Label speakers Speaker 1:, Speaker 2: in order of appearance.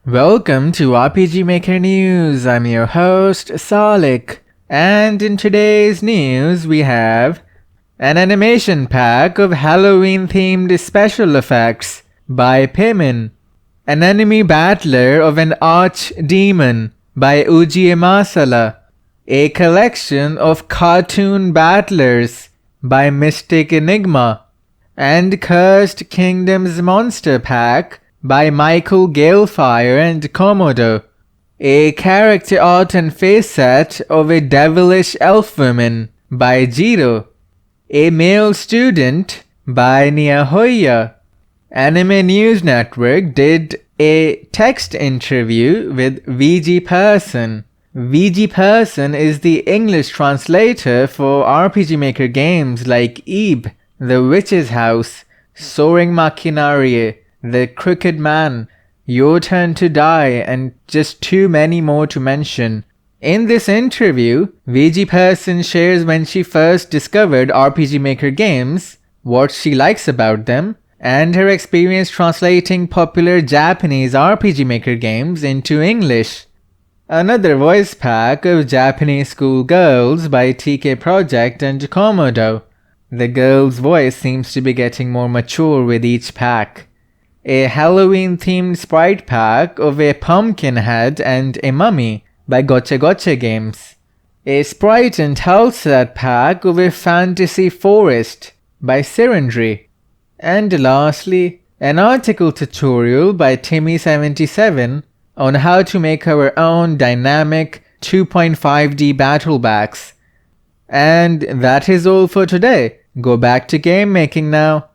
Speaker 1: Welcome to RPG Maker News. I'm your host, Salik. And in today's news, we have an animation pack of Halloween-themed special effects by Pimin, an enemy battler of an arch-demon by Uji Masala, a collection of cartoon battlers by Mystic Enigma, and Cursed Kingdoms Monster Pack by Michael Galefire and Komodo, a character art and face set of a devilish elf woman by Jiro, a male student by Niahoya. Anime News Network did a text interview with VGPerson. VGPerson is the English translator for RPG Maker games like Ib, The Witch's House, Soaring Machinariae, The Crooked Man, Your Turn to Die, and just too many more to mention. In this interview, VGPerson shares when she first discovered RPG Maker games, what she likes about them, and her experience translating popular Japanese RPG Maker games into English. Another voice pack of Japanese School Girls by TK Project and Komodo. The girl's voice seems to be getting more mature with each pack. A Halloween-themed sprite pack of a pumpkin head and a mummy by Gotcha Gotcha Games. A Sprite and Tileset pack of a fantasy forest by Sirendry. And lastly, an article tutorial by Timmy77 on how to make our own dynamic 2.5D battlebacks. And that is all for today. Go back to game making now.